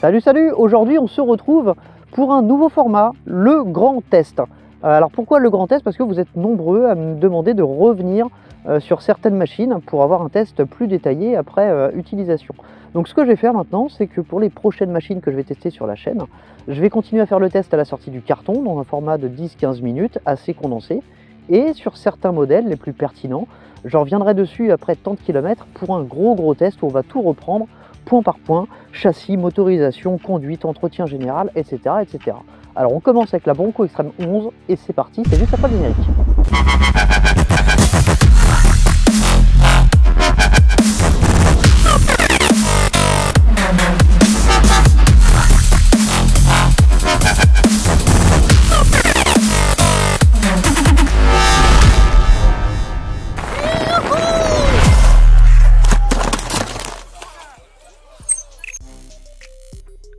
Salut, salut! Aujourd'hui, on se retrouve pour un nouveau format, le grand test. Alors pourquoi le grand test? Parce que vous êtes nombreux à me demander de revenir sur certaines machines pour avoir un test plus détaillé après utilisation. Donc ce que je vais faire maintenant, c'est que pour les prochaines machines que je vais tester sur la chaîne, je vais continuer à faire le test à la sortie du carton dans un format de 10-15 minutes assez condensé. Et sur certains modèles les plus pertinents, je reviendrai dessus après tant de kilomètres pour un gros test où on va tout reprendre point par point, châssis, motorisation, conduite, entretien général, etc. etc. Alors on commence avec la Bronco Extreme 11 et c'est parti, c'est juste après le générique.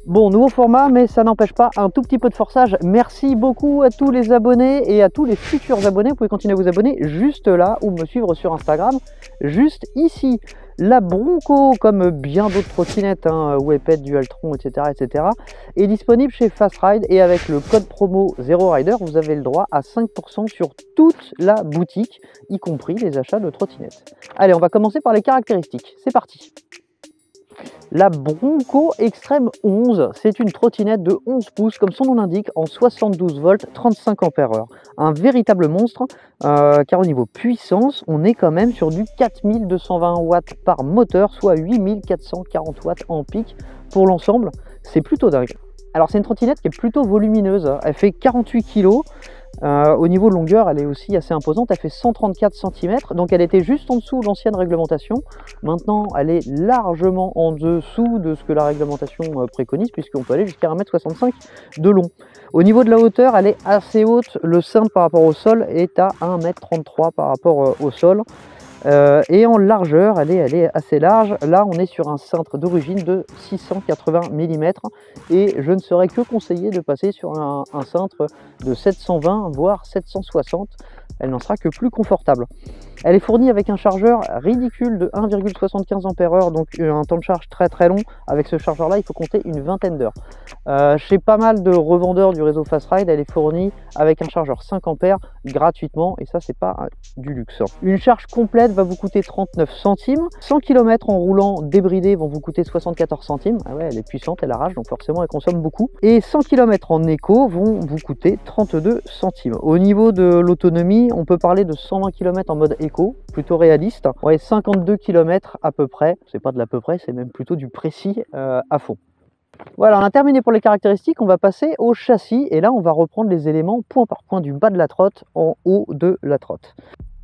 Bon, nouveau format, mais ça n'empêche pas un tout petit peu de forçage. Merci beaucoup à tous les abonnés et à tous les futurs abonnés. Vous pouvez continuer à vous abonner juste là ou me suivre sur Instagram, juste ici. La Bronco, comme bien d'autres trottinettes, Wepet, Dualtron, etc., etc., est disponible chez Fast Ride et avec le code promo ZeroRider, vous avez le droit à 5% sur toute la boutique, y compris les achats de trottinettes. Allez, on va commencer par les caractéristiques. C'est parti! La Bronco Extreme 11, c'est une trottinette de 11 pouces, comme son nom l'indique, en 72 volts, 35 ampères-heure. Un véritable monstre, car au niveau puissance, on est quand même sur du 4220 watts par moteur, soit 8440 watts en pic. Pour l'ensemble, c'est plutôt dingue. Alors c'est une trottinette qui est plutôt volumineuse, elle fait 48 kg. Au niveau longueur, elle est aussi assez imposante, elle fait 134 cm, donc elle était juste en dessous de l'ancienne réglementation. Maintenant, elle est largement en dessous de ce que la réglementation préconise, puisqu'on peut aller jusqu'à 1,65 m de long. Au niveau de la hauteur, elle est assez haute, le cintre par rapport au sol est à 1,33 m par rapport au sol. Et en largeur, elle est assez large. Là, on est sur un cintre d'origine de 680 mm et je ne serais que conseillé de passer sur un cintre de 720 voire 760. Elle n'en sera que plus confortable. Elle est fournie avec un chargeur ridicule de 1,75 ampères-heure, donc un temps de charge très long. Avec ce chargeur là, il faut compter une vingtaine d'heures. Chez pas mal de revendeurs du réseau Fast Ride, elle est fournie avec un chargeur 5 ampères gratuitement, et ça c'est pas du luxe. Une charge complète va vous coûter 39 centimes. 100 km en roulant débridé vont vous coûter 74 centimes. Ah ouais, elle est puissante, elle arrache, donc forcément elle consomme beaucoup. Et 100 km en éco vont vous coûter 32 centimes. Au niveau de l'autonomie, on peut parler de 120 km en mode éco, plutôt réaliste. Ouais, 52 km à peu près, c'est pas de l'à peu près, c'est même plutôt du précis à fond. Voilà, on a terminé pour les caractéristiques, on va passer au châssis et là on va reprendre les éléments point par point du bas de la trotte en haut de la trotte.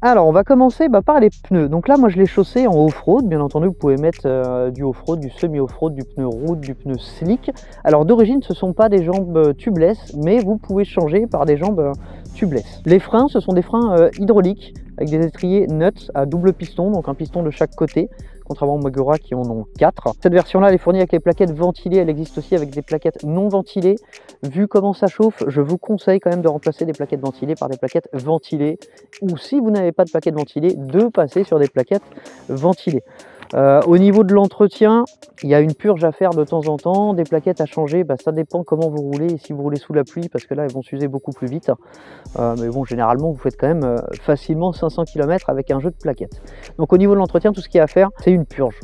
Alors on va commencer par les pneus. Donc là moi je l'ai chaussé en off-road, bien entendu vous pouvez mettre du off-road, du semi-off-road, du pneu route, du pneu slick. Alors d'origine ce ne sont pas des jambes tubeless, mais vous pouvez changer par des jambes tubeless. Les freins, ce sont des freins hydrauliques avec des étriers nuts à double piston, donc un piston de chaque côté, contrairement aux Magura qui en ont 4. Cette version-là, elle est fournie avec les plaquettes ventilées, elle existe aussi avec des plaquettes non ventilées. Vu comment ça chauffe, je vous conseille quand même de remplacer des plaquettes ventilées par des plaquettes ventilées, ou si vous n'avez pas de plaquettes ventilées, de passer sur des plaquettes ventilées. Au niveau de l'entretien, il y a une purge à faire de temps en temps, des plaquettes à changer, ça dépend comment vous roulez et si vous roulez sous la pluie, parce que là elles vont s'user beaucoup plus vite. Mais bon, généralement vous faites quand même facilement 500 km avec un jeu de plaquettes. Donc au niveau de l'entretien, tout ce qu'il y a à faire, c'est une purge.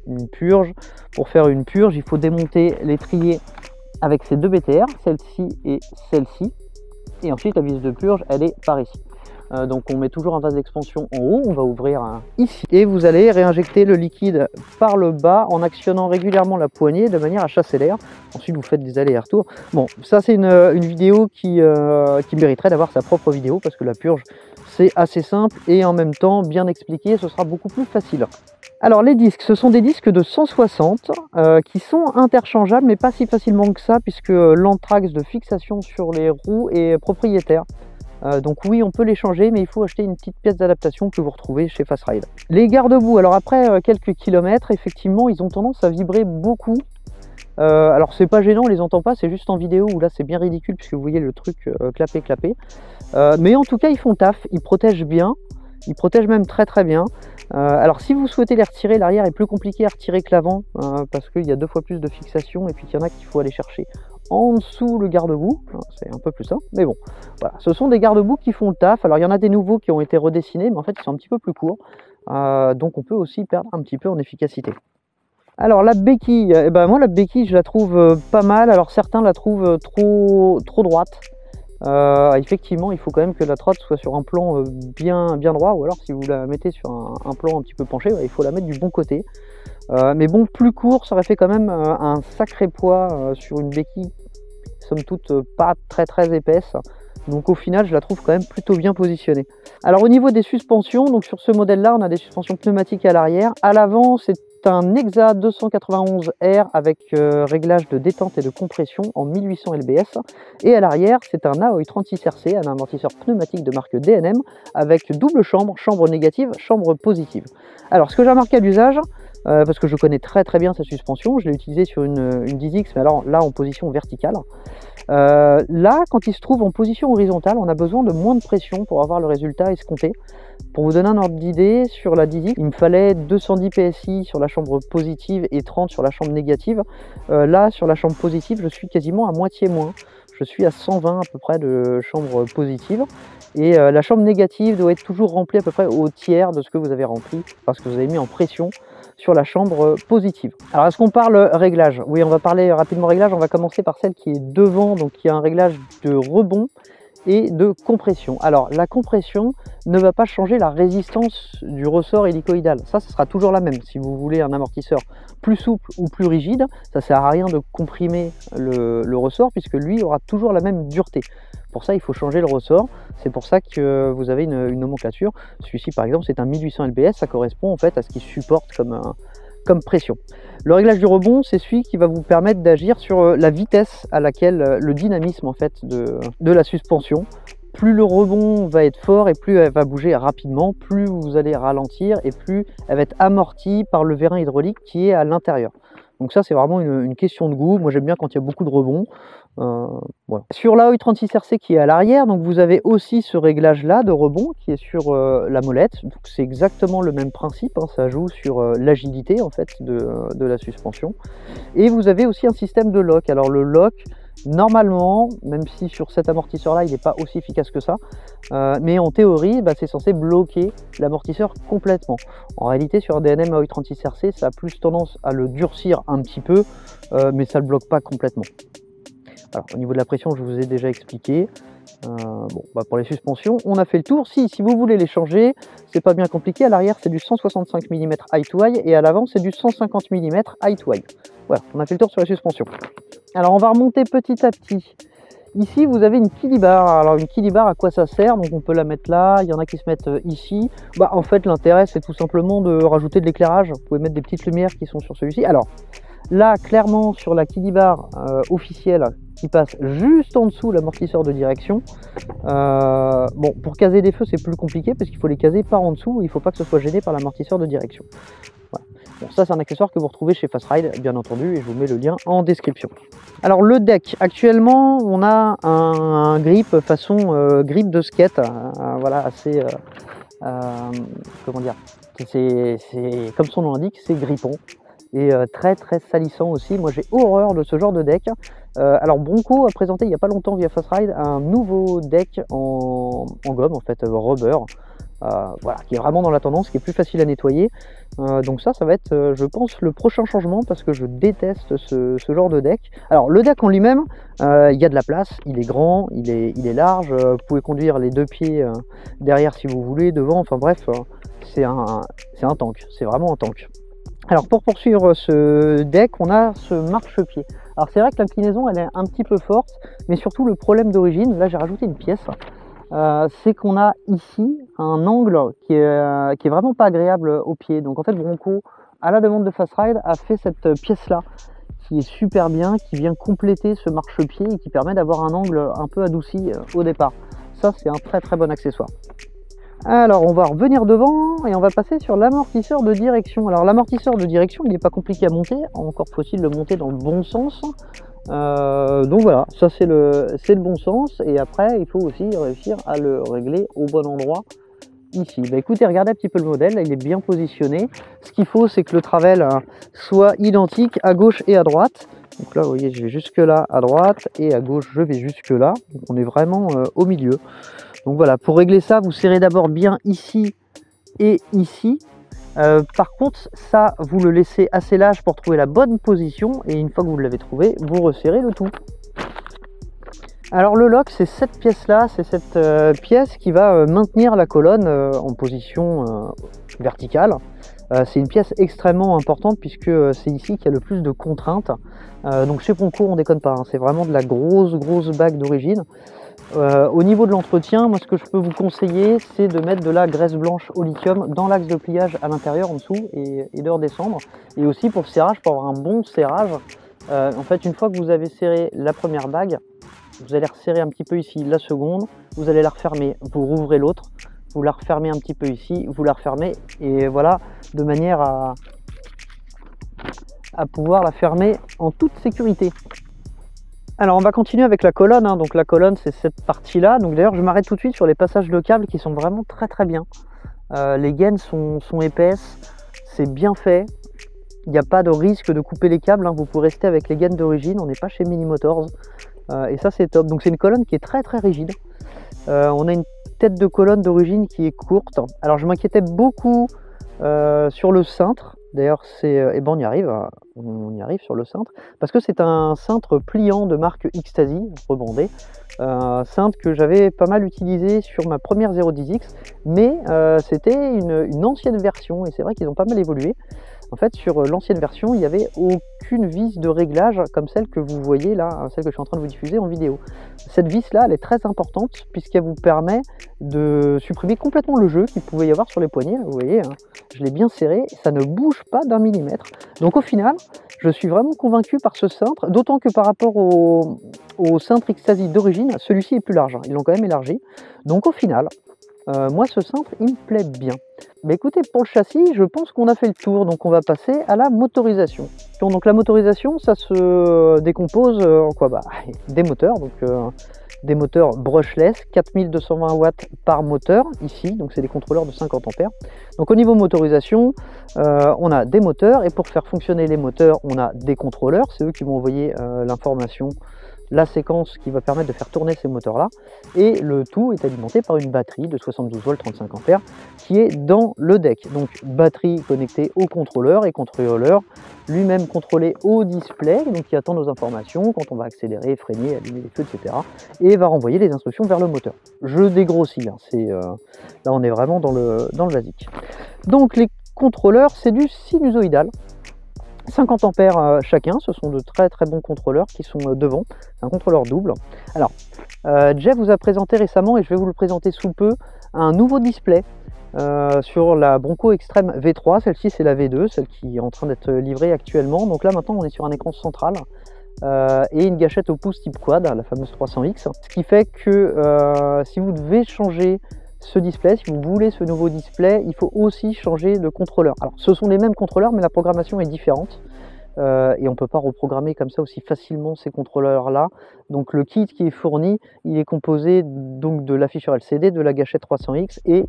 Une purge, pour faire une purge, il faut démonter l'étrier avec ces deux BTR, celle-ci et celle-ci. Et ensuite la vis de purge, elle est par ici. Donc on met toujours un vase d'expansion en haut, on va ouvrir ici et vous allez réinjecter le liquide par le bas en actionnant régulièrement la poignée de manière à chasser l'air. Ensuite vous faites des allers et retours. Bon, ça c'est une vidéo qui mériterait d'avoir sa propre vidéo parce que la purge c'est assez simple et en même temps bien expliqué, ce sera beaucoup plus facile. Alors les disques, ce sont des disques de 160 qui sont interchangeables mais pas si facilement que ça puisque l'anthrax de fixation sur les roues est propriétaire. Donc oui, on peut les changer, mais il faut acheter une petite pièce d'adaptation que vous retrouvez chez Fast Ride. Les garde-boue, alors après quelques kilomètres, effectivement, ils ont tendance à vibrer beaucoup. Alors c'est pas gênant, on les entend pas, c'est juste en vidéo où là c'est bien ridicule puisque vous voyez le truc clapper. Mais en tout cas, ils font taf, ils protègent bien. Il protège même très bien. Alors si vous souhaitez les retirer, l'arrière est plus compliqué à retirer que l'avant parce qu'il y a 2 fois plus de fixation et puis qu'il y en a qu'il faut aller chercher en dessous le garde-boue. C'est un peu plus simple, mais bon, voilà. Ce sont des garde-boue qui font le taf. Alors il y en a des nouveaux qui ont été redessinés, mais en fait ils sont un petit peu plus courts. Donc on peut aussi perdre un petit peu en efficacité. Alors la béquille, moi la béquille je la trouve pas mal. Alors certains la trouvent trop droite. Effectivement, il faut quand même que la trotte soit sur un plan bien droit, ou alors si vous la mettez sur un plan un petit peu penché, il faut la mettre du bon côté. Mais bon, plus court, ça aurait fait quand même un sacré poids sur une béquille, somme toute pas très épaisse. Donc au final, je la trouve quand même plutôt bien positionnée. Alors au niveau des suspensions, donc sur ce modèle-là, on a des suspensions pneumatiques à l'arrière. À l'avant, c'est un Nexa 291R avec réglage de détente et de compression en 1800 lbs. Et à l'arrière, c'est un Aoi 36RC, un amortisseur pneumatique de marque DNM avec double chambre, chambre négative, chambre positive. Alors ce que j'ai remarqué à l'usage, parce que je connais très bien cette suspension, je l'ai utilisée sur une 10X, mais alors là en position verticale. Là, quand il se trouve en position horizontale, on a besoin de moins de pression pour avoir le résultat escompté. Pour vous donner un ordre d'idée, sur la 10X, il me fallait 210 PSI sur la chambre positive et 30 sur la chambre négative. Là, sur la chambre positive, je suis quasiment à moitié moins. Je suis à 120 à peu près de chambre positive. Et la chambre négative doit être toujours remplie à peu près au tiers de ce que vous avez rempli, parce que vous avez mis en pression sur la chambre positive. Alors est-ce qu'on parle réglage? Oui, on va parler rapidement réglage. On va commencer par celle qui est devant, donc qui a un réglage de rebond et de compression. Alors la compression ne va pas changer la résistance du ressort hélicoïdal. Ça sera toujours la même. Si vous voulez un amortisseur plus souple ou plus rigide, ça sert à rien de comprimer le ressort puisque lui aura toujours la même dureté. Pour ça, il faut changer le ressort. C'est pour ça que vous avez une nomenclature. Celui-ci, par exemple, c'est un 1800 lbs. Ça correspond en fait à ce qu'il supporte comme pression. Le réglage du rebond, c'est celui qui va vous permettre d'agir sur la vitesse à laquelle, le dynamisme en fait de la suspension. Plus le rebond va être fort et plus elle va bouger rapidement, plus vous allez ralentir et plus elle va être amortie par le vérin hydraulique qui est à l'intérieur. Donc ça, c'est vraiment une question de goût. Moi, j'aime bien quand il y a beaucoup de rebond. Voilà. Sur la Aoi 36RC qui est à l'arrière, donc vous avez aussi ce réglage là de rebond qui est sur la molette. Donc c'est exactement le même principe, hein, ça joue sur l'agilité en fait de la suspension. Et vous avez aussi un système de lock. Alors le lock, normalement, même si sur cet amortisseur là il n'est pas aussi efficace que ça, mais en théorie c'est censé bloquer l'amortisseur complètement. En réalité sur un DNM Aoi 36RC ça a plus tendance à le durcir un petit peu, mais ça ne le bloque pas complètement. Alors, au niveau de la pression, je vous ai déjà expliqué. Pour les suspensions, on a fait le tour. Si vous voulez les changer, c'est pas bien compliqué. À l'arrière, c'est du 165 mm eye to eye et à l'avant, c'est du 150 mm eye to eye. Voilà, on a fait le tour sur les suspensions. Alors, on va remonter petit à petit. Ici, vous avez une kiddie bar. Alors, une kiddie bar, à quoi ça sert? Donc, on peut la mettre là. Il y en a qui se mettent ici. En fait, l'intérêt, c'est tout simplement de rajouter de l'éclairage. Vous pouvez mettre des petites lumières qui sont sur celui-ci. Alors, là, clairement, sur la kiddie bar officielle, qui passe juste en dessous l'amortisseur de direction. Pour caser des feux, c'est plus compliqué parce qu'il faut les caser par en dessous. Il ne faut pas que ce soit gêné par l'amortisseur de direction. Voilà. Bon, ça, c'est un accessoire que vous retrouvez chez Fastride, bien entendu, et je vous mets le lien en description. Alors, le deck, actuellement, on a un grip façon grip de skate, voilà, assez... comment dire, c'est comme son nom l'indique, c'est grippant. Et très salissant aussi. Moi j'ai horreur de ce genre de deck. Alors Bronco a présenté il n'y a pas longtemps via Fastride un nouveau deck en gomme en fait, rubber, voilà, qui est vraiment dans la tendance, qui est plus facile à nettoyer. Donc ça va être je pense le prochain changement parce que je déteste ce genre de deck. Alors le deck en lui-même, il y a de la place, il est grand, il est large, vous pouvez conduire les deux pieds derrière si vous voulez, devant, enfin bref, c'est un tank, c'est vraiment un tank. Alors pour poursuivre ce deck, on a ce marchepied. Alors c'est vrai que l'inclinaison elle est un petit peu forte, mais surtout le problème d'origine, là j'ai rajouté une pièce, c'est qu'on a ici un angle qui est vraiment pas agréable au pied. Donc en fait Bronco, à la demande de Fastride, a fait cette pièce là qui est super bien, qui vient compléter ce marchepied et qui permet d'avoir un angle un peu adouci au départ. Ça c'est un très bon accessoire. Alors on va revenir devant et on va passer sur l'amortisseur de direction. Alors l'amortisseur de direction il n'est pas compliqué à monter, encore faut-il le monter dans le bon sens. Donc voilà, ça c'est le bon sens et après il faut aussi réussir à le régler au bon endroit ici. Bah, écoutez, regardez un petit peu le modèle, là, il est bien positionné. Ce qu'il faut, c'est que le travel soit identique à gauche et à droite. Donc là, vous voyez, je vais jusque là à droite et à gauche, je vais jusque là. Donc on est vraiment au milieu. Donc voilà, pour régler ça, vous serrez d'abord bien ici et ici. Par contre, ça, vous le laissez assez large pour trouver la bonne position. Et une fois que vous l'avez trouvé, vous resserrez le tout. Alors le lock, c'est cette pièce-là, c'est cette pièce qui va maintenir la colonne en position verticale. C'est une pièce extrêmement importante puisque c'est ici qu'il y a le plus de contraintes. Donc chez Ponco, on déconne pas, hein, c'est vraiment de la grosse bague d'origine. Au niveau de l'entretien, moi ce que je peux vous conseiller, c'est de mettre de la graisse blanche au lithium dans l'axe de pliage à l'intérieur, en dessous, et de redescendre. Et aussi pour le serrage, pour avoir un bon serrage, en fait une fois que vous avez serré la première bague, vous allez resserrer un petit peu ici la seconde, vous allez la refermer, vous rouvrez l'autre, vous la refermez un petit peu ici, vous la refermez, et voilà, de manière à pouvoir la fermer en toute sécurité. Alors on va continuer avec la colonne, hein. Donc la colonne c'est cette partie là, donc d'ailleurs je m'arrête tout de suite sur les passages de câbles qui sont vraiment très bien. Les gaines sont épaisses, c'est bien fait, il n'y a pas de risque de couper les câbles, hein. Vous pouvez rester avec les gaines d'origine, on n'est pas chez Mini Motors. Et ça c'est top, donc c'est une colonne qui est très rigide. On a une tête de colonne d'origine qui est courte. Alors je m'inquiétais beaucoup sur le cintre, d'ailleurs c'est et ben on y arrive sur le cintre, parce que c'est un cintre pliant de marque Xtasy, rebandé, cintre que j'avais pas mal utilisé sur ma première 010X, mais c'était une ancienne version, et c'est vrai qu'ils ont pas mal évolué. En fait, sur l'ancienne version, il n'y avait aucune vis de réglage comme celle que vous voyez là, celle que je suis en train de vous diffuser en vidéo. Cette vis là, elle est très importante puisqu'elle vous permet de supprimer complètement le jeu qu'il pouvait y avoir sur les poignets. Vous voyez, hein, je l'ai bien serré, ça ne bouge pas d'un millimètre. Donc au final, je suis vraiment convaincu par ce cintre, d'autant que par rapport au cintre Xtasy d'origine, celui-ci est plus large, hein, ils l'ont quand même élargi. Donc au final, moi ce cintre il me plaît bien. Mais écoutez, pour le châssis, je pense qu'on a fait le tour, donc on va passer à la motorisation. Donc la motorisation, ça se décompose en quoi? Des moteurs, donc des moteurs brushless, 4220 watts par moteur, ici, donc c'est des contrôleurs de 50 ampères. Donc au niveau motorisation, on a des moteurs, et pour faire fonctionner les moteurs, on a des contrôleurs, c'est eux qui vont envoyer l'information, la séquence qui va permettre de faire tourner ces moteurs là, et le tout est alimenté par une batterie de 72 volts 35 ampères qui est dans le deck. Donc batterie connectée au contrôleur, et contrôleur lui-même contrôlé au display, donc qui attend nos informations quand on va accélérer, freiner, allumer les feux, etc., et va renvoyer les instructions vers le moteur. Je dégrossis, hein, là on est vraiment dans le basique. Donc les contrôleurs, c'est du sinusoïdal, 50 ampères chacun, ce sont de très bons contrôleurs qui sont devant, c'est un contrôleur double. Alors, Jeff vous a présenté récemment, et je vais vous le présenter sous peu, un nouveau display sur la Bronco Extreme V3, celle-ci c'est la V2, celle qui est en train d'être livrée actuellement. Donc là maintenant on est sur un écran central et une gâchette au pouce type quad, la fameuse 300X, ce qui fait que si vous devez changer ce display, si vous voulez ce nouveau display, il faut aussi changer de contrôleur. Alors ce sont les mêmes contrôleurs, mais la programmation est différente. Et on ne peut pas reprogrammer comme ça aussi facilement ces contrôleurs là. Donc le kit qui est fourni, il est composé donc de l'afficheur LCD, de la gâchette 300X et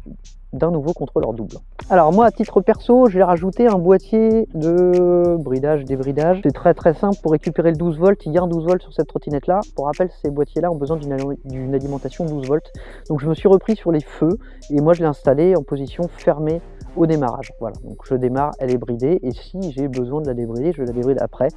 d'un nouveau contrôleur double. Alors moi à titre perso, j'ai rajouté un boîtier de bridage, débridage. C'est très simple pour récupérer le 12 volts. Il y a un 12 volts sur cette trottinette là. Pour rappel, ces boîtiers là ont besoin d'une alimentation 12 volts. Donc je me suis repris sur les feux, et moi je l'ai installé en position fermée au démarrage. Voilà, donc je démarre, elle est bridée, et si j'ai besoin de la débrider, je la débride après.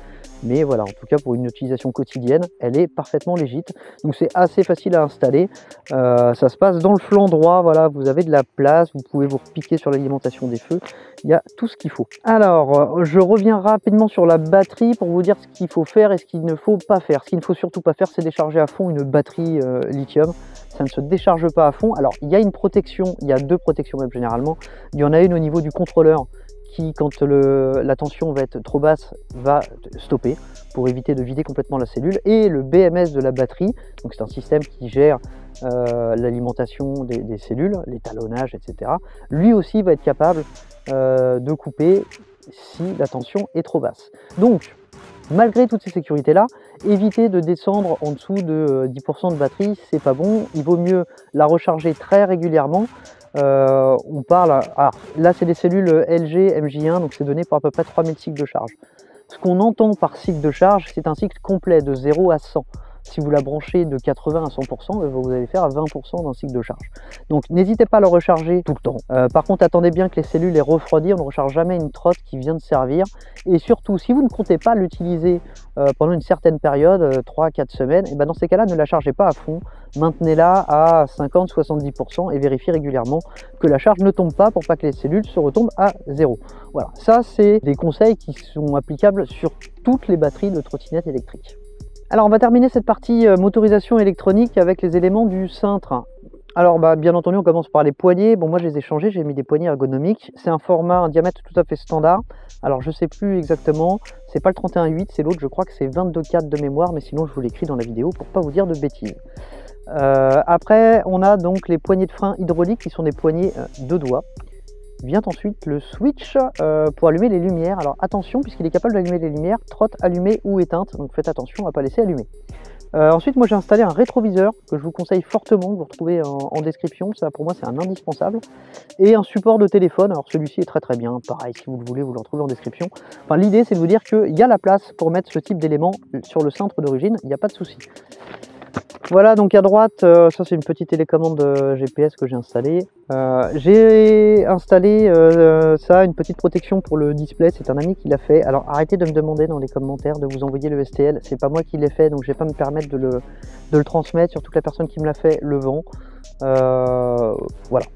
Mais voilà, en tout cas pour une utilisation quotidienne, elle est parfaitement légite. Donc c'est assez facile à installer. Ça se passe dans le flanc droit, voilà, vous avez de la place, vous pouvez vous repiquer sur l'alimentation des feux, il y a tout ce qu'il faut. Alors, je reviens rapidement sur la batterie pour vous dire ce qu'il faut faire et ce qu'il ne faut pas faire. Ce qu'il ne faut surtout pas faire, c'est décharger à fond une batterie lithium. Ça ne se décharge pas à fond. Alors, il y a une protection, il y a deux protections même généralement. Il y en a une au niveau du contrôleur qui, quand la tension va être trop basse, va stopper pour éviter de vider complètement la cellule. Et le BMS de la batterie, donc c'est un système qui gère l'alimentation des cellules, l'étalonnage, etc. Lui aussi va être capable de couper si la tension est trop basse. Donc, malgré toutes ces sécurités là, évitez de descendre en dessous de 10% de batterie, c'est pas bon. Il vaut mieux la recharger très régulièrement. On parle, alors là c'est des cellules LG MJ1, donc c'est donné pour à peu près 3000 cycles de charge. Ce qu'on entend par cycle de charge, c'est un cycle complet de 0 à 100. Si vous la branchez de 80 à 100%, vous allez faire 20% d'un cycle de charge. Donc n'hésitez pas à le recharger tout le temps. Par contre, attendez bien que les cellules aient refroidi. On ne recharge jamais une trotte qui vient de servir. Et surtout, si vous ne comptez pas l'utiliser pendant une certaine période, 3-4 semaines, et ben dans ces cas-là, ne la chargez pas à fond. Maintenez-la à 50-70% et vérifiez régulièrement que la charge ne tombe pas pour pas que les cellules se retombent à 0. Voilà, ça c'est des conseils qui sont applicables sur toutes les batteries de trottinettes électriques. Alors on va terminer cette partie motorisation électronique avec les éléments du cintre. Alors bien entendu on commence par les poignées. Bon, moi je les ai changés, j'ai mis des poignées ergonomiques. C'est un format, un diamètre tout à fait standard. Alors je sais plus exactement, c'est pas le 31,8, c'est l'autre, je crois que c'est 22,4 de mémoire, mais sinon je vous l'écris dans la vidéo pour pas vous dire de bêtises. Après on a donc les poignées de frein hydrauliques qui sont des poignées de doigts. Vient ensuite le switch pour allumer les lumières. Alors attention, puisqu'il est capable d'allumer les lumières, trotte allumée ou éteinte, donc faites attention à ne pas laisser allumer. Ensuite, moi j'ai installé un rétroviseur que je vous conseille fortement, que vous retrouvez en description, ça pour moi c'est un indispensable, et un support de téléphone. Alors celui-ci est très bien, pareil, si vous le voulez, vous le retrouvez en description. Enfin, l'idée c'est de vous dire qu'il y a la place pour mettre ce type d'élément sur le cintre d'origine, il n'y a pas de souci. Voilà, donc à droite, ça c'est une petite télécommande GPS que j'ai installée. J'ai installé ça, une petite protection pour le display, c'est un ami qui l'a fait. Alors arrêtez de me demander dans les commentaires de vous envoyer le STL, c'est pas moi qui l'ai fait, donc je vais pas me permettre de le transmettre, surtout que la personne qui me l'a fait le vend. Voilà.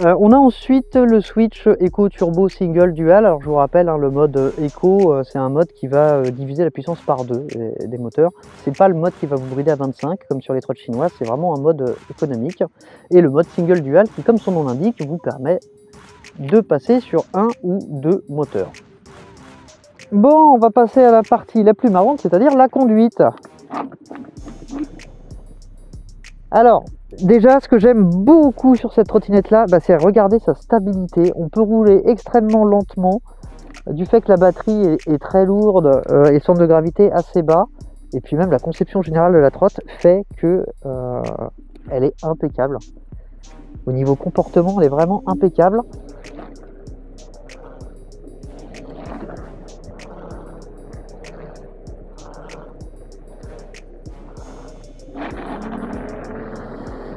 On a ensuite le switch Eco Turbo Single Dual. Alors je vous rappelle, le mode Eco, c'est un mode qui va diviser la puissance par 2 des moteurs. C'est pas le mode qui va vous brider à 25 comme sur les trottes chinoises, c'est vraiment un mode économique. Et le mode Single Dual qui, comme son nom l'indique, vous permet de passer sur un ou deux moteurs. Bon, on va passer à la partie la plus marrante, c'est-à-dire la conduite. Alors, déjà, ce que j'aime beaucoup sur cette trottinette-là, c'est regarder sa stabilité. On peut rouler extrêmement lentement, du fait que la batterie est très lourde et centre de gravité assez bas. Et puis même la conception générale de la trotte fait que elle est impeccable. Au niveau comportement, elle est vraiment impeccable.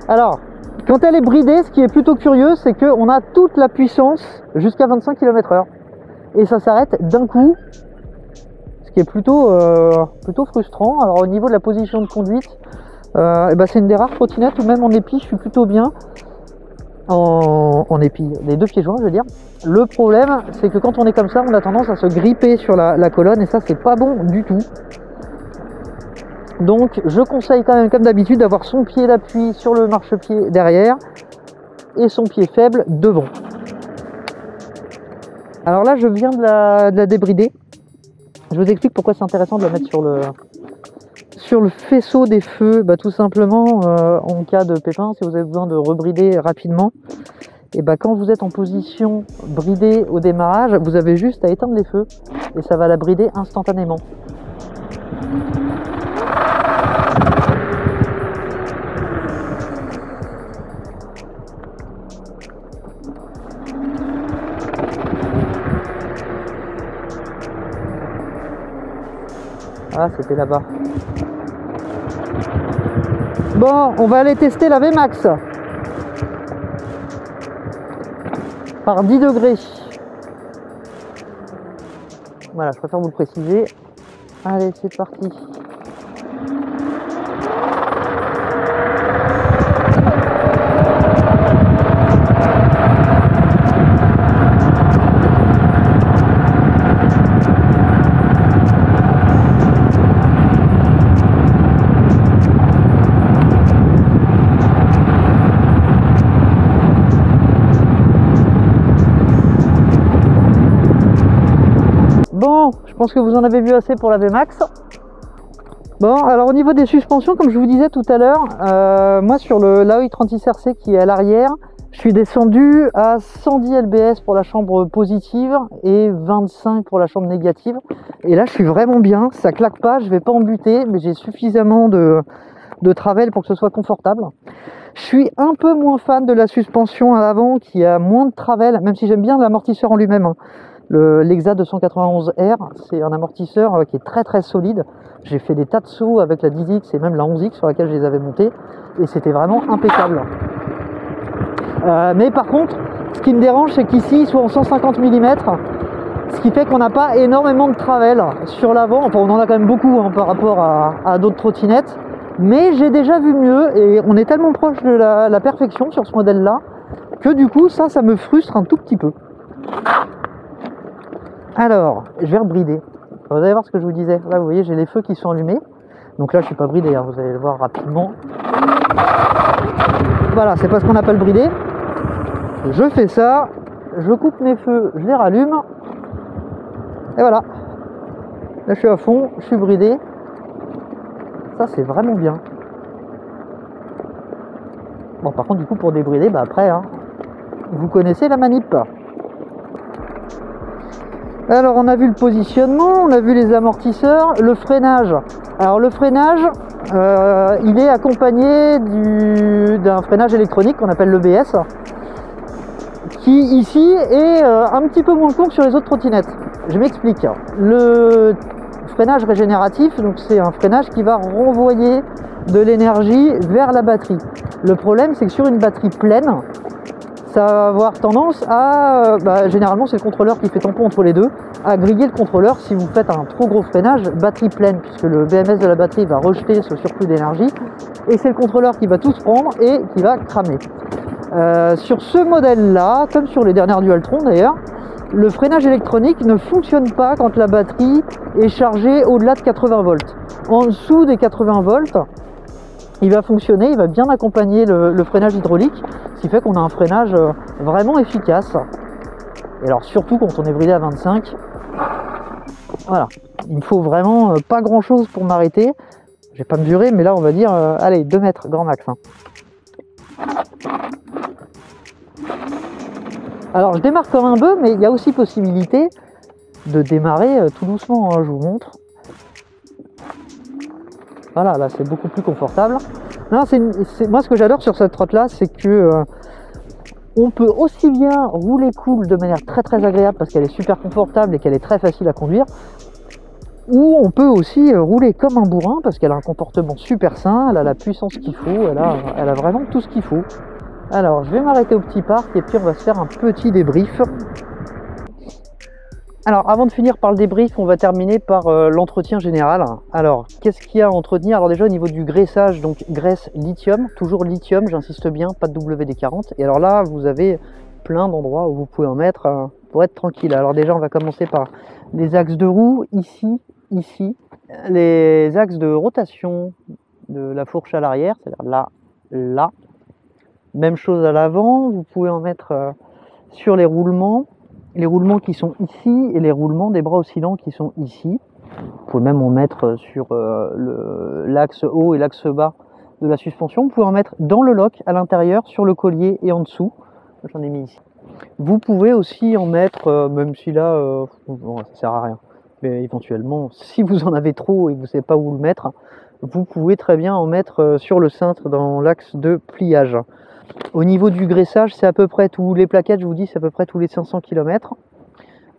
Alors, quand elle est bridée, ce qui est plutôt curieux, c'est qu'on a toute la puissance jusqu'à 25 km/h. Et ça s'arrête d'un coup, ce qui est plutôt frustrant. Alors au niveau de la position de conduite, c'est une des rares trottinettes où même en épi, je suis plutôt bien. En épi, les deux pieds joints, je veux dire. Le problème, c'est que quand on est comme ça, on a tendance à se gripper sur la colonne, et ça, c'est pas bon du tout. Donc je conseille quand même, comme d'habitude, d'avoir son pied d'appui sur le marchepied derrière et son pied faible devant. Alors là je viens de la débrider. Je vous explique pourquoi c'est intéressant de la mettre sur le faisceau des feux. Tout simplement en cas de pépin, si vous avez besoin de rebrider rapidement, et quand vous êtes en position bridée au démarrage, vous avez juste à éteindre les feux et ça va la brider instantanément. Ah, c'était là-bas. Bon, on va aller tester la VMAX. Par 10 degrés. Voilà, je préfère vous le préciser. Allez, c'est parti. Bon, je pense que vous en avez vu assez pour la VMAX. Bon, alors au niveau des suspensions, comme je vous disais tout à l'heure, moi sur l'Aoi 36RC qui est à l'arrière, je suis descendu à 110 lbs pour la chambre positive et 25 pour la chambre négative. Et là, je suis vraiment bien, ça claque pas, je vais pas en buter, mais j'ai suffisamment de de Travel pour que ce soit confortable. Je suis un peu moins fan de la suspension à l'avant qui a moins de Travel, même si j'aime bien l'amortisseur en lui-même. Hein. L'Exa 291R, c'est un amortisseur qui est très très solide. J'ai fait des tas de sauts avec la 10X et même la 11X sur laquelle je les avais montés et c'était vraiment impeccable. Mais par contre, ce qui me dérange, c'est qu'ici, ils sont en 150 mm, ce qui fait qu'on n'a pas énormément de Travel sur l'avant. Enfin, on en a quand même beaucoup hein, par rapport à d'autres trottinettes. Mais j'ai déjà vu mieux et on est tellement proche de la perfection sur ce modèle-là que du coup, ça me frustre un tout petit peu. Alors, je vais rebrider. Vous allez voir ce que je vous disais. Là, vous voyez, j'ai les feux qui sont allumés. Donc là, je suis pas bridé, hein, vous allez le voir rapidement. Voilà, c'est pas ce qu'on appelle brider. Je fais ça, je coupe mes feux, je les rallume. Et voilà. Là, je suis à fond, je suis bridé. Ça, c'est vraiment bien. Bon, par contre, du coup, pour débrider, bah après, hein, vous connaissez la manip. Alors, on a vu le positionnement, on a vu les amortisseurs, le freinage. Alors, le freinage, il est accompagné d'un freinage électronique qu'on appelle l'EBS, qui ici est un petit peu moins court que sur les autres trottinettes. Je m'explique. Le freinage régénératif, donc c'est un freinage qui va renvoyer de l'énergie vers la batterie. Le problème, c'est que sur une batterie pleine, ça va avoir tendance à, généralement c'est le contrôleur qui fait tampon entre les deux, à griller le contrôleur si vous faites un trop gros freinage batterie pleine, puisque le BMS de la batterie va rejeter ce surplus d'énergie, et c'est le contrôleur qui va tout se prendre et qui va cramer. Sur ce modèle-là, comme sur les dernières Dualtron d'ailleurs, le freinage électronique ne fonctionne pas quand la batterie est chargée au-delà de 80 volts. En dessous des 80 volts, il va fonctionner, il va bien accompagner le freinage hydraulique, ce qui fait qu'on a un freinage vraiment efficace. Et alors surtout quand on est bridé à 25, voilà, il me faut vraiment pas grand chose pour m'arrêter. Je vais pas mesurer, mais là on va dire, allez, 2 mètres, grand max. Hein. Alors je démarre comme un bœuf, mais il y a aussi possibilité de démarrer tout doucement, hein, je vous montre. Voilà, là c'est beaucoup plus confortable. Non, moi ce que j'adore sur cette trotte là, c'est que on peut aussi bien rouler cool de manière très très agréable parce qu'elle est super confortable et qu'elle est très facile à conduire, ou on peut aussi rouler comme un bourrin parce qu'elle a un comportement super sain, elle a la puissance qu'il faut, elle a vraiment tout ce qu'il faut. Alors je vais m'arrêter au petit parc et puis on va se faire un petit débrief. Alors avant de finir par le débrief, on va terminer par l'entretien général. Alors qu'est-ce qu'il y a à entretenir? Alors déjà au niveau du graissage, donc graisse lithium, toujours lithium, j'insiste bien, pas de WD-40. Et alors là vous avez plein d'endroits où vous pouvez en mettre pour être tranquille. Alors déjà on va commencer par les axes de roue, ici, les axes de rotation de la fourche à l'arrière, c'est-à-dire là, là. Même chose à l'avant, vous pouvez en mettre sur les roulements qui sont ici et les roulements des bras oscillants qui sont ici. Vous pouvez même en mettre sur l'axe haut et l'axe bas de la suspension. Vous pouvez en mettre dans le lock, à l'intérieur, sur le collier et en dessous. J'en ai mis ici. Vous pouvez aussi en mettre, même si là, bon, ça sert à rien. Mais éventuellement, si vous en avez trop et que vous ne savez pas où le mettre, vous pouvez très bien en mettre sur le cintre dans l'axe de pliage. Au niveau du graissage, c'est à peu près tous les plaquettes, je vous dis, c'est à peu près tous les 500 km.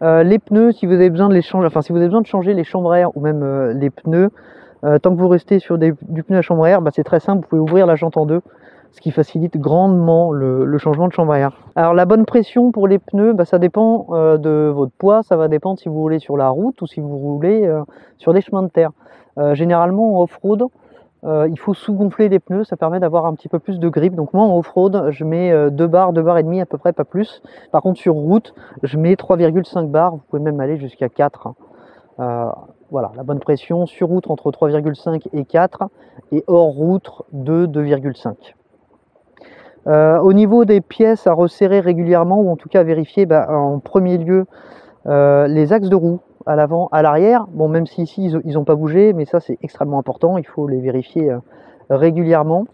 Les pneus, si vous avez besoin de les changer, enfin si vous avez besoin de changer les chambres à air ou même les pneus, tant que vous restez sur du pneu à chambre à air, c'est très simple, vous pouvez ouvrir la jante en deux, ce qui facilite grandement le changement de chambre à air. Alors la bonne pression pour les pneus, ça dépend de votre poids, ça va dépendre si vous roulez sur la route ou si vous roulez sur des chemins de terre. Généralement en off-road, il faut sous-gonfler les pneus, ça permet d'avoir un petit peu plus de grip. Donc moi en off-road, je mets 2 barres et demi à peu près, pas plus. Par contre sur route, je mets 3,5 barres, vous pouvez même aller jusqu'à 4. Voilà, la bonne pression sur route entre 3,5 et 4 et hors route 2,5. Au niveau des pièces à resserrer régulièrement ou en tout cas à vérifier, en premier lieu les axes de roue à l'avant, à l'arrière. Bon, même si ici ils n'ont pas bougé, mais ça c'est extrêmement important, il faut les vérifier régulièrement.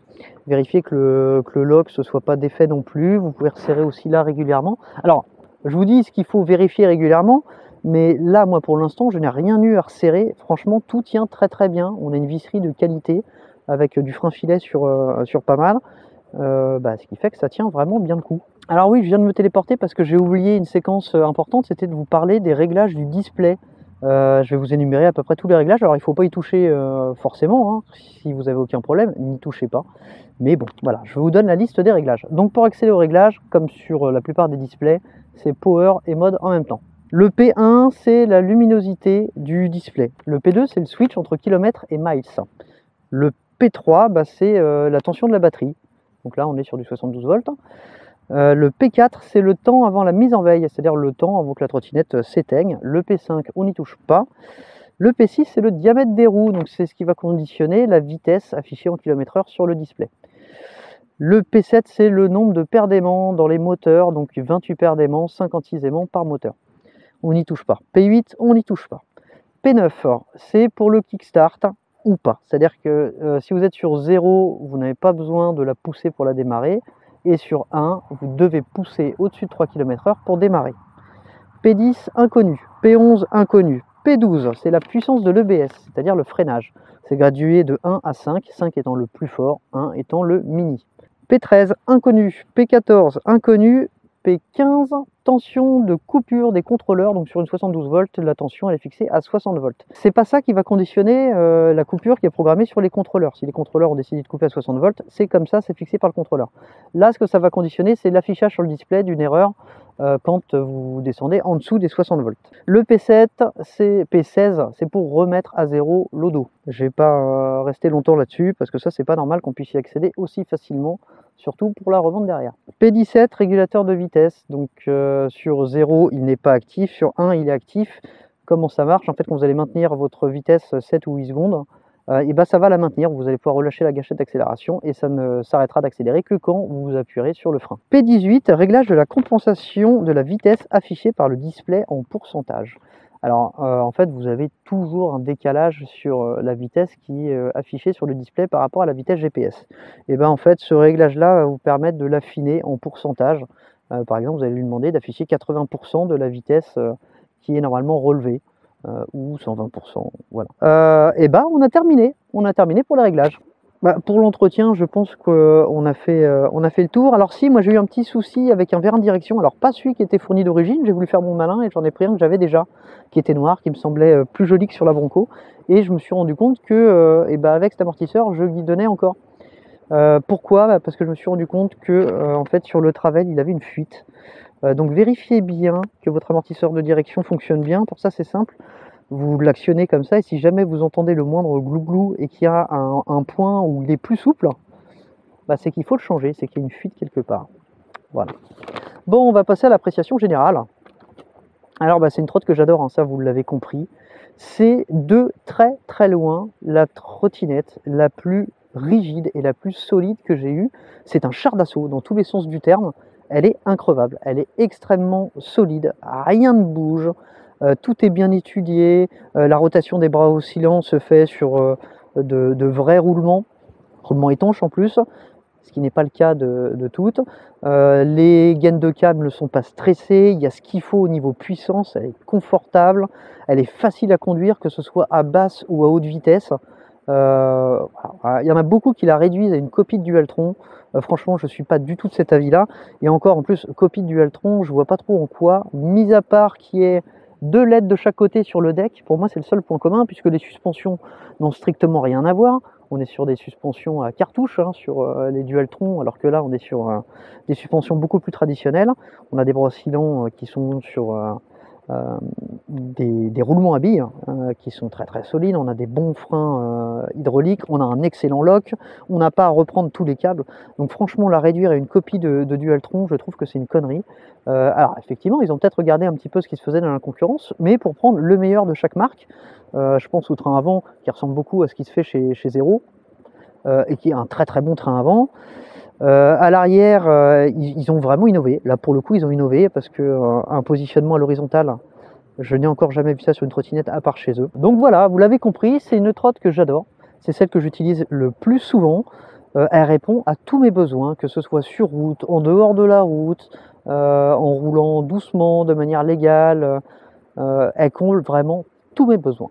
Vérifier que le lock ne soit pas défait non plus. Vous pouvez resserrer aussi là régulièrement. Alors, je vous dis ce qu'il faut vérifier régulièrement, mais là, moi pour l'instant, je n'ai rien eu à resserrer. Franchement, tout tient très très bien. On a une visserie de qualité. avec du frein filet sur pas mal, ce qui fait que ça tient vraiment bien le coup. Alors oui, je viens de me téléporter parce que j'ai oublié une séquence importante, c'était de vous parler des réglages du display. Je vais vous énumérer à peu près tous les réglages. Alors il ne faut pas y toucher forcément, hein. Si vous avez aucun problème, n'y touchez pas. Mais bon, voilà, je vous donne la liste des réglages. Donc pour accéder aux réglages, comme sur la plupart des displays, c'est Power et Mode en même temps. Le P1, c'est la luminosité du display. Le P2, c'est le switch entre kilomètres et miles. Le P3, c'est la tension de la batterie. Donc là, on est sur du 72 volts. Le P4, c'est le temps avant la mise en veille, c'est-à-dire le temps avant que la trottinette s'éteigne. Le P5, on n'y touche pas. Le P6, c'est le diamètre des roues, donc c'est ce qui va conditionner la vitesse affichée en km/h sur le display. Le P7, c'est le nombre de paires d'aimants dans les moteurs, donc 28 paires d'aimants, 56 aimants par moteur. On n'y touche pas. P8, on n'y touche pas. P9, c'est pour le kickstart ou pas. C'est-à-dire que si vous êtes sur 0, vous n'avez pas besoin de la pousser pour la démarrer. Et sur 1, vous devez pousser au-dessus de 3 km/h pour démarrer. P10, inconnu. P11, inconnu. P12, c'est la puissance de l'EBS, c'est-à-dire le freinage. C'est gradué de 1 à 5, 5 étant le plus fort, 1 étant le mini. P13, inconnu. P14, inconnu. P15, tension de coupure des contrôleurs, donc sur une 72 volts, la tension elle est fixée à 60 volts. C'est pas ça qui va conditionner la coupure qui est programmée sur les contrôleurs. Si les contrôleurs ont décidé de couper à 60 volts, c'est comme ça, c'est fixé par le contrôleur. Là, ce que ça va conditionner, c'est l'affichage sur le display d'une erreur quand vous descendez en dessous des 60 volts. Le P7, P16, c'est pour remettre à zéro l'odo. Je vais pas rester longtemps là-dessus parce que ça, c'est pas normal qu'on puisse y accéder aussi facilement, surtout pour la revente derrière. P17, régulateur de vitesse. Donc sur 0, il n'est pas actif. Sur 1, il est actif. Comment ça marche? En fait, quand vous allez maintenir votre vitesse 7 ou 8 secondes, ça va la maintenir. Vous allez pouvoir relâcher la gâchette d'accélération et ça ne s'arrêtera d'accélérer que quand vous appuierez sur le frein. P18, réglage de la compensation de la vitesse affichée par le display en pourcentage. Alors en fait, vous avez toujours un décalage sur la vitesse qui est affichée sur le display par rapport à la vitesse GPS. Et en fait, ce réglage-là va vous permettre de l'affiner en pourcentage. Par exemple, vous allez lui demander d'afficher 80% de la vitesse qui est normalement relevée. Ou 120%, voilà. On a terminé pour les réglages. Pour l'entretien, je pense qu'on a fait le tour. Alors si, moi j'ai eu un petit souci avec un verre de direction, alors pas celui qui était fourni d'origine, j'ai voulu faire mon malin et j'en ai pris un que j'avais déjà, qui était noir, qui me semblait plus joli que sur la Bronco, et je me suis rendu compte que avec cet amortisseur, je guidonnais encore. Pourquoi? Parce que je me suis rendu compte que en fait sur le Travel, il avait une fuite. Donc vérifiez bien que votre amortisseur de direction fonctionne bien. Pour ça, c'est simple. Vous l'actionnez comme ça et si jamais vous entendez le moindre glouglou et qu'il y a un point où il est plus souple, c'est qu'il faut le changer, c'est qu'il y a une fuite quelque part. Voilà. Bon, on va passer à l'appréciation générale. Alors c'est une trotte que j'adore, hein, ça vous l'avez compris. C'est de très très loin la trottinette la plus rigide et la plus solide que j'ai eue. C'est un char d'assaut dans tous les sens du terme. Elle est increvable, elle est extrêmement solide, rien ne bouge, tout est bien étudié, la rotation des bras oscillants se fait sur de vrais roulements étanches en plus, ce qui n'est pas le cas de toutes. Les gaines de câble ne sont pas stressées, il y a ce qu'il faut au niveau puissance, elle est confortable, elle est facile à conduire, que ce soit à basse ou à haute vitesse. Il y en a beaucoup qui la réduisent à une copie de Dualtron. Franchement, je ne suis pas du tout de cet avis-là. Et encore, en plus, copie de Dualtron, je vois pas trop en quoi, mis à part qu'il y ait 2 LED de chaque côté sur le deck. Pour moi, c'est le seul point commun, puisque les suspensions n'ont strictement rien à voir. On est sur des suspensions à cartouche, hein, sur les Dualtron, alors que là, on est sur des suspensions beaucoup plus traditionnelles. On a des bras oscillants qui sont sur des roulements à billes qui sont très très solides, on a des bons freins hydrauliques, on a un excellent lock, on n'a pas à reprendre tous les câbles, donc franchement la réduire à une copie de Dualtron, je trouve que c'est une connerie. Alors effectivement ils ont peut-être regardé un petit peu ce qui se faisait dans la concurrence, mais pour prendre le meilleur de chaque marque, je pense au train avant qui ressemble beaucoup à ce qui se fait chez Zero, et qui est un très très bon train avant. À l'arrière, ils ont vraiment innové. Là, pour le coup, ils ont innové parce qu'un positionnement à l'horizontale, je n'ai encore jamais vu ça sur une trottinette à part chez eux. Donc voilà, vous l'avez compris, c'est une trotte que j'adore. C'est celle que j'utilise le plus souvent. Elle répond à tous mes besoins, que ce soit sur route, en dehors de la route, en roulant doucement, de manière légale. Elle comble vraiment tous mes besoins.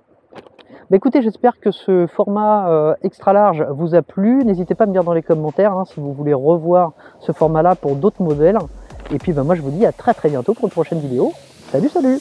Bah écoutez, j'espère que ce format extra large vous a plu. N'hésitez pas à me dire dans les commentaires hein, si vous voulez revoir ce format-là pour d'autres modèles. Et puis bah, moi je vous dis à très bientôt pour une prochaine vidéo. Salut, salut!